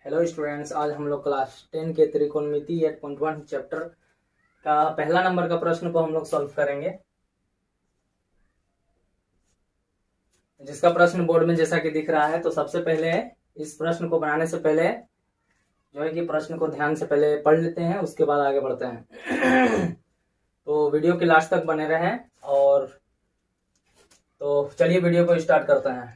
Hello students, आज हम लोग क्लास 10 के त्रिकोणमिति 8.1 चैप्टर का पहला नंबर का प्रश्न को हम लोग सॉल्व करेंगे, जिसका प्रश्न बोर्ड में जैसा कि दिख रहा है। तो सबसे पहले इस प्रश्न को बनाने से पहले जो है कि प्रश्न को ध्यान से पहले पढ़ लेते हैं, उसके बाद आगे बढ़ते हैं। तो वीडियो के लास्ट तक बने रहें। और तो चलिए वीडियो को स्टार्ट करते हैं।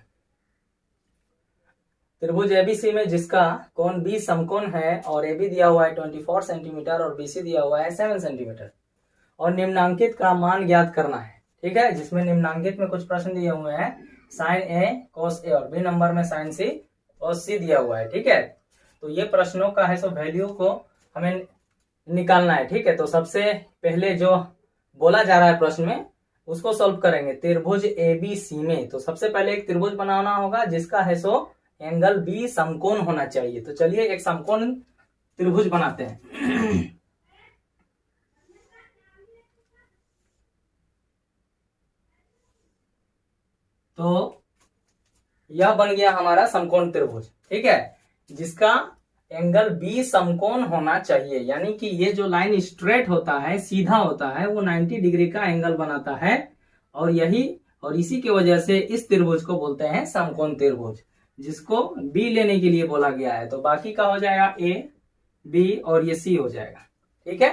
त्रिभुज एबीसी में जिसका कोण बी समकोण है और एबी दिया हुआ है 24 सेंटीमीटर और बीसी दिया हुआ है 7 सेंटीमीटर और निम्नांकित का मान ज्ञात करना है। ठीक है, जिसमें निम्नांकित में कुछ प्रश्न दिए हुए हैं, साइन ए कॉस ए और बी नंबर में साइन सी कॉस सी दिया हुआ है। ठीक है, तो ये प्रश्नों का है सो वैल्यू को हमें निकालना है। ठीक है, तो सबसे पहले जो बोला जा रहा है प्रश्न में उसको सॉल्व करेंगे। त्रिभुज एबीसी में तो सबसे पहले एक त्रिभुज बनाना होगा जिसका है सो एंगल बी समकोण होना चाहिए। तो चलिए एक समकोण त्रिभुज बनाते हैं। तो यह बन गया हमारा समकोण त्रिभुज। ठीक है, जिसका एंगल बी समकोण होना चाहिए, यानी कि ये जो लाइन स्ट्रेट होता है, सीधा होता है, वो 90 डिग्री का एंगल बनाता है और इसी की वजह से इस त्रिभुज को बोलते हैं समकोण त्रिभुज, जिसको बी लेने के लिए बोला गया है। तो बाकी का हो जाएगा ए बी और ये सी हो जाएगा। ठीक है,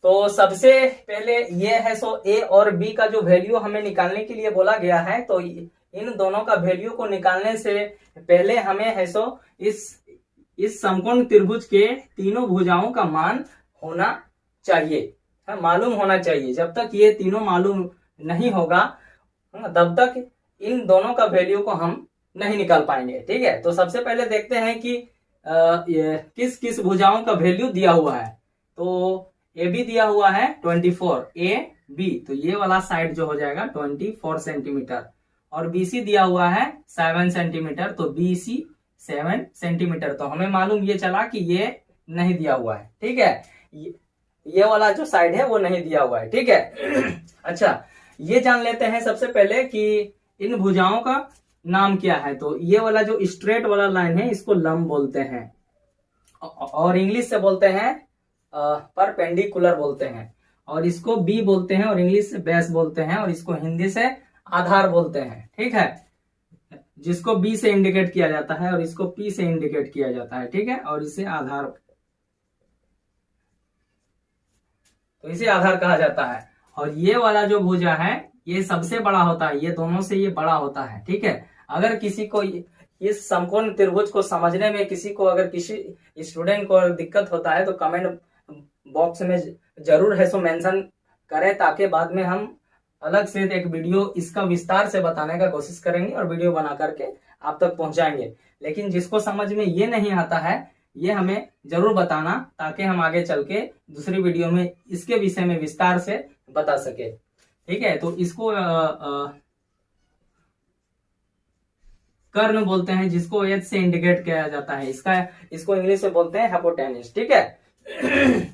तो सबसे पहले ये है सो ए और बी का जो वैल्यू हमें निकालने के लिए बोला गया है, तो इन दोनों का वैल्यू को निकालने से पहले हमें है सो इस समकोण त्रिभुज के तीनों भुजाओं का मान होना चाहिए, मालूम होना चाहिए। जब तक ये तीनों मालूम नहीं होगा तब तक इन दोनों का वैल्यू को हम नहीं निकाल पाएंगे। ठीक है, तो सबसे पहले देखते हैं कि किस किस भुजाओं का वैल्यू दिया हुआ है। तो ए बी दिया हुआ है 24 ए बी, तो ये वाला साइड जो हो जाएगा 24 सेंटीमीटर और बीसी दिया हुआ है 7 सेंटीमीटर, तो बीसी 7 सेंटीमीटर। तो हमें मालूम ये चला कि ये नहीं दिया हुआ है। ठीक है, ये वाला जो साइड है वो नहीं दिया हुआ है। ठीक है, अच्छा ये जान लेते हैं सबसे पहले कि इन भुजाओं का नाम क्या है। तो ये वाला जो स्ट्रेट वाला लाइन है इसको लंब बोलते हैं और इंग्लिश से बोलते हैं परपेंडिकुलर बोलते हैं, और इसको बी बोलते हैं और इंग्लिश से बेस बोलते हैं, और इसको हिंदी से आधार बोलते हैं। ठीक है, जिसको बी से इंडिकेट किया जाता है और इसको पी से इंडिकेट किया जाता है। ठीक है, और इसे आधार, तो इसे आधार कहा जाता है। और ये वाला जो भुजा है ये सबसे बड़ा होता है, ये दोनों से ये बड़ा होता है। ठीक है, अगर किसी को इस समकोण त्रिभुज को समझने में किसी स्टूडेंट को दिक्कत होता है तो कमेंट बॉक्स में जरूर है सो मेंशन करें, ताकि बाद में हम अलग से एक वीडियो इसका विस्तार से बताने का कोशिश करेंगे और वीडियो बना करके आप तक पहुंचाएंगे। लेकिन जिसको समझ में ये नहीं आता है ये हमें जरूर बताना, ताकि हम आगे चल के दूसरी वीडियो में इसके विषय में विस्तार से बता सके। ठीक है, तो इसको कर्ण बोलते हैं, जिसको एच से इंडिकेट किया जाता है। इसको इंग्लिश में बोलते हैं हाइपोटेन्यूज। ठीक है,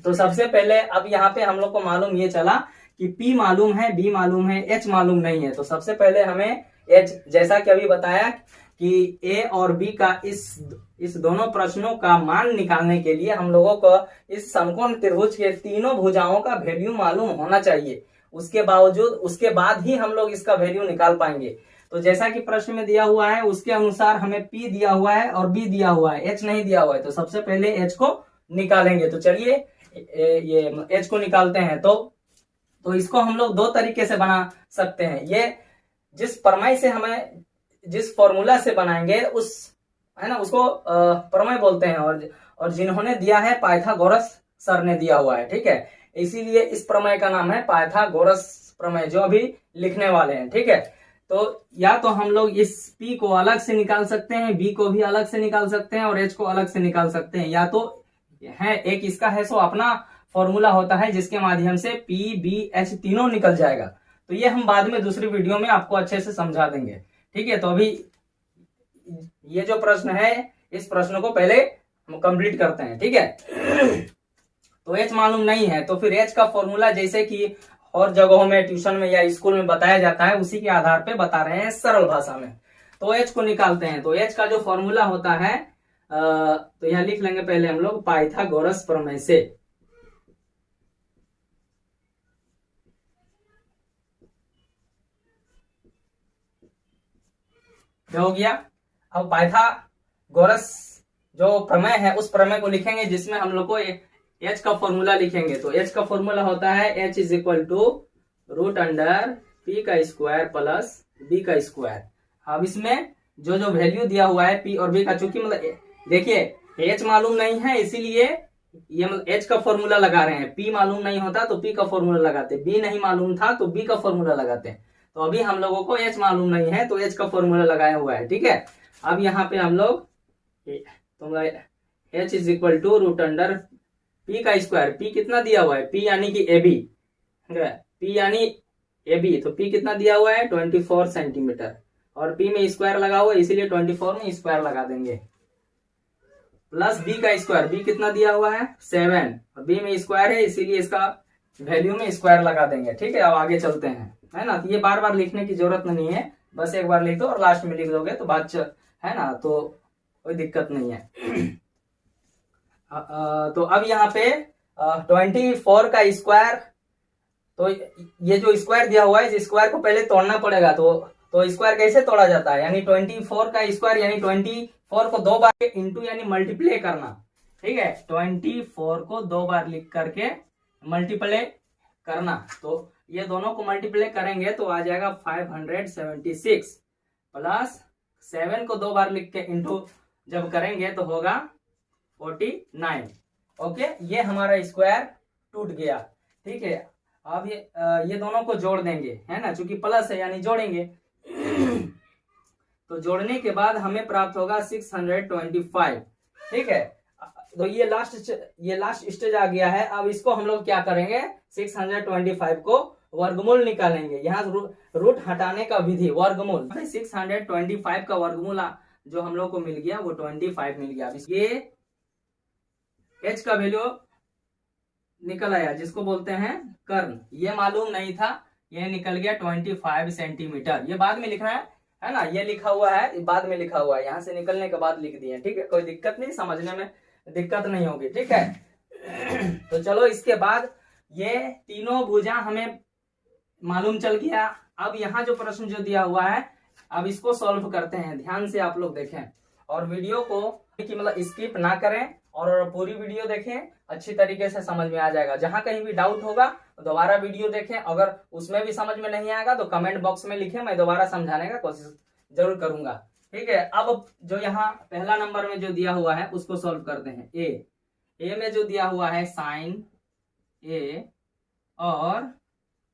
तो सबसे पहले अब यहाँ पे हम लोग को मालूम ये चला कि P मालूम है, B मालूम है, H मालूम नहीं है। तो सबसे पहले हमें H, जैसा कि अभी बताया कि A और B का इस दोनों प्रश्नों का मान निकालने के लिए हम लोगों को इस समकोण त्रिभुज के तीनों भुजाओं का वैल्यू मालूम होना चाहिए। उसके बाद ही हम लोग इसका वैल्यू निकाल पाएंगे। तो जैसा कि प्रश्न में दिया हुआ है उसके अनुसार हमें P दिया हुआ है और B दिया हुआ है, H नहीं दिया हुआ है। तो सबसे पहले H को निकालेंगे। तो चलिए ये H को निकालते हैं। तो इसको हम लोग दो तरीके से बना सकते हैं। ये जिस फॉर्मूला से बनाएंगे उसको प्रमेय बोलते हैं, और जिन्होंने दिया है पाइथागोरस सर ने दिया हुआ है। ठीक है, इसीलिए इस प्रमेय का नाम है पाइथागोरस प्रमेय, जो अभी लिखने वाले हैं। ठीक है, तो या तो हम लोग इस P को अलग से निकाल सकते हैं, B को भी अलग से निकाल सकते हैं और H को अलग से निकाल सकते हैं, या तो है एक इसका है सो अपना फॉर्मूला होता है जिसके माध्यम से P, B, H तीनों निकल जाएगा। तो ये हम बाद में दूसरी वीडियो में आपको अच्छे से समझा देंगे। ठीक है, तो अभी ये जो प्रश्न है इस प्रश्न को पहले हम कंप्लीट करते हैं। ठीक है, तो H मालूम नहीं है तो फिर H का फॉर्मूला जैसे कि और जगहों में ट्यूशन में या स्कूल में बताया जाता है उसी के आधार पे बता रहे हैं सरल भाषा में। तो H को निकालते हैं। तो H का जो फॉर्मूला होता है तो यहाँ लिख लेंगे पहले हम लोग पाइथागोरस प्रमेय से। क्या हो गया? अब पाइथागोरस जो प्रमेय है उस प्रमेय को लिखेंगे जिसमें हम लोग को एच का फॉर्मूला लिखेंगे। तो एच का फॉर्मूला होता है H is equal to root under P का स्क्वायर प्लस बी का स्क्वायर। अब इसमें जो जो वैल्यू दिया हुआ है पी और बी का, चूंकि मतलब देखिए एच मालूम नहीं है इसीलिए ये मतलब एच का फॉर्मूला लगा रहे हैं। पी मालूम नहीं होता तो पी का फॉर्मूला लगाते, बी नहीं मालूम था तो बी का फॉर्मूला लगाते हैं। तो अभी हम लोगों को एच मालूम नहीं है तो एच का फॉर्मूला लगाया हुआ है, ठीक है। अब यहाँ पे हम लोग H is equal to root under P का स्क्वायर, पी कितना दिया हुआ है, पी यानी कि ए बी, पी यानी ए बी, तो पी कितना दिया हुआ है 24 सेंटीमीटर, और पी में स्क्वायर लगा हुआ है इसीलिए 24 में स्क्वायर लगा देंगे, प्लस बी का स्क्वायर, बी कितना दिया हुआ है 7, और बी में स्क्वायर है इसीलिए इसका वैल्यू में स्क्वायर लगा देंगे, ठीक है। अब आगे चलते हैं, है ना। तो ये बार बार लिखने की जरूरत नहीं है, बस एक बार लिख दो और लास्ट में लिख दोगे तो बात है ना, तो कोई दिक्कत नहीं है। तो अब यहाँ पे 24 का स्क्वायर, तो ये जो स्क्वायर दिया हुआ है इस स्क्वायर को पहले तोड़ना पड़ेगा। तो स्क्वायर कैसे तोड़ा जाता है, यानी 24 का स्क्वायर यानी 24 को 2 बार इंटू यानी मल्टीप्लाई करना, ठीक है। 24 को 2 बार लिख करके मल्टीप्लाई करना, तो ये दोनों को मल्टीप्लाई करेंगे तो आ जाएगा 576 प्लस 7 को 2 बार लिख के इंटू जब करेंगे तो होगा 49। ओके, ये हमारा स्क्वायर टूट गया, ठीक है। अब ये दोनों को जोड़ देंगे, है ना, चूंकि प्लस है यानी जोड़ेंगे। तो जोड़ने के बाद हमें प्राप्त होगा 625, ठीक है। तो ये लास्ट स्टेज आ गया है। अब इसको हम लोग क्या करेंगे, 625 को वर्गमूल निकालेंगे। यहाँ रूट हटाने का विधि वर्गमूल, 625 का वर्गमूल जो हम लोग को मिल गया वो 25 मिल गया। ये h का वैल्यू निकल आया जिसको बोलते हैं कर्ण, ये मालूम नहीं था, ये निकल गया 25 सेंटीमीटर। ये बाद में लिखना है ना, ये लिखा हुआ है बाद में लिखा हुआ है, यहाँ से निकलने के बाद लिख दिए, ठीक है। कोई दिक्कत नहीं, समझने में दिक्कत नहीं होगी, ठीक है। तो चलो इसके बाद ये तीनों भुजा हमें मालूम चल गया। अब यहाँ जो प्रश्न जो दिया हुआ है अब इसको सॉल्व करते हैं, ध्यान से आप लोग देखें और वीडियो को मतलब स्किप ना करें और पूरी वीडियो देखें, अच्छी तरीके से समझ में आ जाएगा। जहां कहीं भी डाउट होगा दोबारा वीडियो देखें, अगर उसमें भी समझ में नहीं आएगा तो कमेंट बॉक्स में लिखें, मैं दोबारा समझाने का कोशिश जरूर करूंगा, ठीक है। अब जो यहाँ पहला नंबर में जो दिया हुआ है उसको सॉल्व करते हैं। ए में जो दिया हुआ है साइन ए और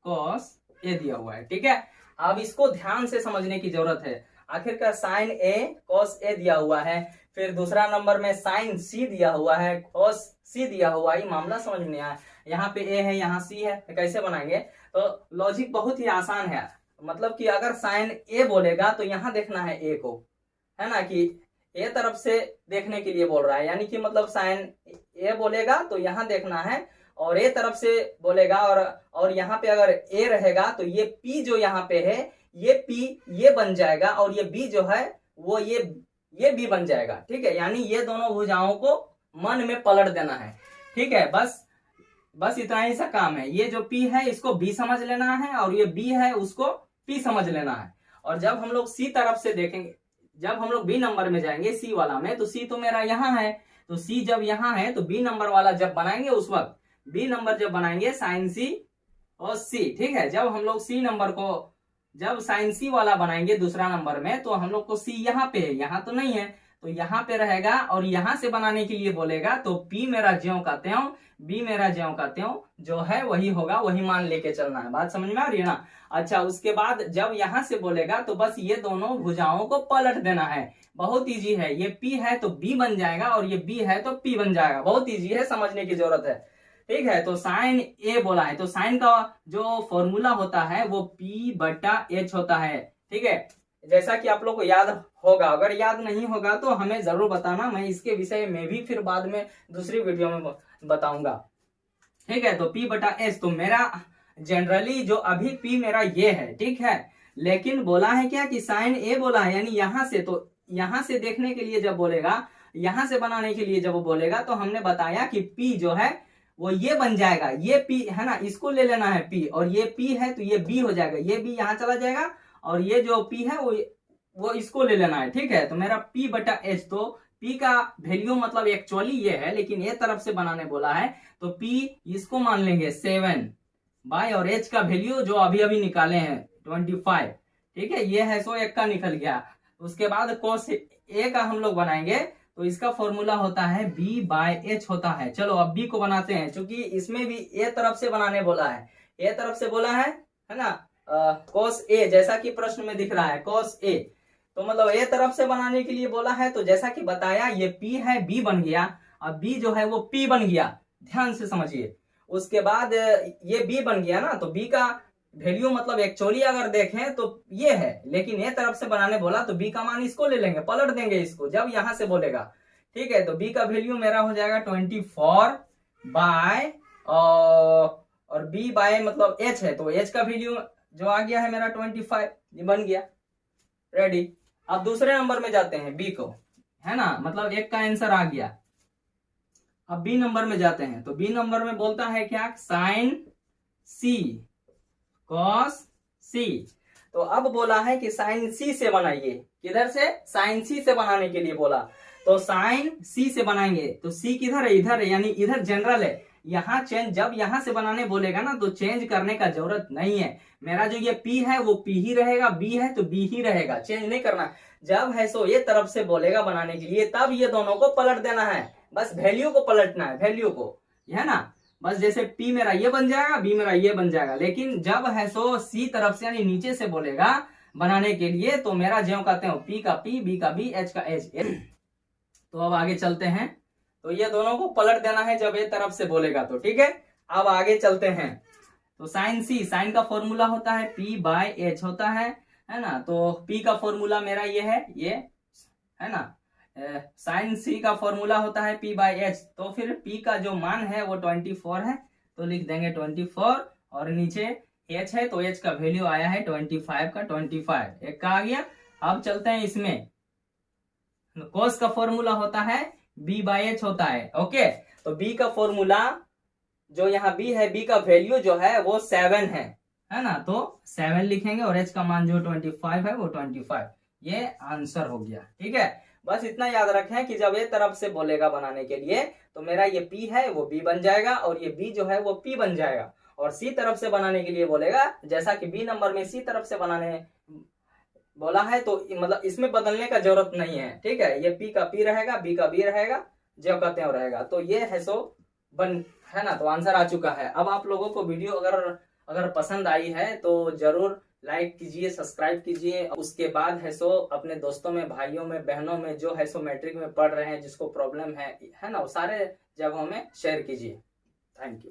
कॉस ए दिया हुआ है, ठीक है। अब इसको ध्यान से समझने की जरूरत है। आखिरकार साइन ए कॉस ए दिया हुआ है, फिर दूसरा नंबर में साइन सी दिया हुआ है, कॉस सी दिया हुआ है, ये मामला समझ में नहीं आया। यहाँ पे ए है यहाँ सी है, तो कैसे बनाएंगे, तो लॉजिक बहुत ही आसान है। मतलब कि अगर साइन ए बोलेगा तो यहाँ देखना है ए को, है ना, कि ए तरफ से देखने के लिए बोल रहा है, यानी कि मतलब साइन ए बोलेगा तो यहाँ देखना है, और ए तरफ से बोलेगा और यहाँ पे अगर ए रहेगा तो ये पी जो यहाँ पे है ये पी ये बन जाएगा, और ये बी जो है वो ये बी बन जाएगा, ठीक है। यानी ये दोनों भुजाओं को मन में पलट देना है, ठीक है। बस इतना ही सा काम है। ये जो पी है इसको बी समझ लेना है और ये बी है उसको पी समझ लेना है। और जब हम लोग सी तरफ से देखेंगे, जब हम लोग बी नंबर में जाएंगे सी वाला में, तो सी तो मेरा यहाँ है, तो सी जब यहाँ है तो बी नंबर वाला जब बनाएंगे उस वक्त बी नंबर जब बनाएंगे साइन सी और सी, ठीक है। जब हम लोग सी नंबर को जब साइन सी वाला बनाएंगे दूसरा नंबर में तो हम लोग को सी यहाँ पे है, यहाँ तो नहीं है, तो यहाँ पे रहेगा, और यहाँ से बनाने के लिए बोलेगा तो पी मेरा ज्यों का त्यों बी मेरा ज्यों का त्यों जो है वही होगा, वही मान लेके चलना है। बात समझ में आ रही है ना। अच्छा, उसके बाद जब यहाँ से बोलेगा तो बस ये दोनों भुजाओं को पलट देना है, बहुत इजी है। ये पी है तो बी बन जाएगा और ये बी है तो पी बन जाएगा, बहुत इजी है, समझने की जरूरत है, ठीक है। तो साइन ए बोला है तो साइन का जो फॉर्मूला होता है वो P बटा H होता है, ठीक है। जैसा कि आप लोग को याद होगा, अगर याद नहीं होगा तो हमें जरूर बताना, मैं इसके विषय में भी फिर बाद में दूसरी वीडियो में बताऊंगा, ठीक है। तो P बटा H, तो मेरा जनरली जो अभी P मेरा ये है, ठीक है। लेकिन बोला है क्या कि साइन ए बोला है, यानी यहाँ से, तो यहाँ से देखने के लिए जब बोलेगा यहां से बनाने के लिए जब वो बोलेगा तो हमने बताया कि P जो है वो ये बन जाएगा, ये P है ना, इसको ले लेना है P, और ये P है तो ये B हो जाएगा, ये B यहाँ चला जाएगा, और ये जो P है वो इसको ले लेना है। ठीक है, तो मेरा P बटा H, तो P का वैल्यू मतलब एक्चुअली ये है, लेकिन ये तरफ से बनाने बोला है तो P इसको मान लेंगे 7 बाय, और H का वैल्यू जो अभी अभी निकाले हैं 25। ठीक है, ये है 101 का निकल गया। उसके बाद cos A का हम लोग बनाएंगे तो इसका फॉर्मूला होता है B बाय H होता है। चलो अब B को बनाते हैं, क्योंकि इसमें भी A तरफ से बनाने बोला है, A तरफ से बोला है ना, cos A, जैसा कि प्रश्न में दिख रहा है cos A, तो मतलब A तरफ से बनाने के लिए बोला है। तो जैसा कि बताया ये P है, B बन गया, अब B जो है वो P बन गया, ध्यान से समझिए। उसके बाद ये B बन गया ना, तो B का वैल्यू मतलब एक्चुअली अगर देखें तो ये है, लेकिन ये तरफ से बनाने बोला तो B का मान इसको ले लेंगे, पलट देंगे इसको जब यहां से बोलेगा। ठीक है, तो B का वैल्यू मेरा हो जाएगा 24 बाय, और B बाय मतलब H है, तो H का वैल्यू जो आ गया है मेरा 25, ये बन गया, रेडी। अब दूसरे नंबर में जाते हैं B को, है ना, मतलब एक का आंसर आ गया। अब B नंबर में जाते हैं, तो B नंबर में बोलता है क्या, साइन C cos C। तो अब बोला है कि साइन C से बनाइए, किधर से, साइन C से बनाने के लिए बोला, तो साइन C से बनाएंगे, तो C किधर है, इधर है, यानी इधर जनरल है, यहाँ चेंज, जब यहां से बनाने बोलेगा ना तो चेंज करने का जरूरत नहीं है। मेरा जो ये P है वो P ही रहेगा, B है तो B ही रहेगा, चेंज नहीं करना। जब है सो ये तरफ से बोलेगा बनाने के लिए, तब ये दोनों को पलट देना है, बस वैल्यू को पलटना है, वैल्यू को, है ना, बस जैसे P मेरा ये बन जाएगा, B मेरा ये बन जाएगा। लेकिन जब है सो C तरफ से यानी नीचे से बोलेगा बनाने के लिए, तो मेरा जो कहते हैं P का P, B का B, H का H। तो अब आगे चलते हैं, तो ये दोनों को पलट देना है जब ये तरफ से बोलेगा तो। ठीक है, अब आगे चलते हैं, तो साइन C, साइन का फॉर्मूला होता है P बाय H होता है ना, तो P का फॉर्मूला मेरा ये है ना, साइन C का फॉर्मूला होता है P बाय H, तो फिर P का जो मान है वो 24 है, तो लिख देंगे 24, और नीचे H है तो H का वैल्यू आया है 25 का 25, एक का आ गया। अब चलते हैं इसमें, cos का फॉर्मूला होता है B बाय H होता है। ओके, तो B का फॉर्मूला जो यहाँ B है, B का वैल्यू जो है वो 7 है ना, तो 7 लिखेंगे, और H का मान जो 25 है वो 25, ये आंसर हो गया। ठीक है, बस इतना याद रखें कि जब ये तरफ से बोलेगा बनाने के लिए तो मेरा ये P है वो B बन जाएगा, और ये B जो है वो P बन जाएगा। और C तरफ से बनाने के लिए बोलेगा, जैसा कि B नंबर में C तरफ से बनाने बोला है, तो मतलब इसमें बदलने का जरूरत नहीं है। ठीक है, ये P का P रहेगा, B का B रहेगा, जो कहते हैं रहेगा, तो ये है सो बन, है ना, तो आंसर आ चुका है। अब आप लोगों को वीडियो अगर पसंद आई है तो जरूर लाइक कीजिए, सब्सक्राइब कीजिए। उसके बाद है सो अपने दोस्तों में, भाइयों में, बहनों में जो है सो मैट्रिक में पढ़ रहे हैं, जिसको प्रॉब्लम है ना, वो सारे जगहों में शेयर कीजिए। Thank you.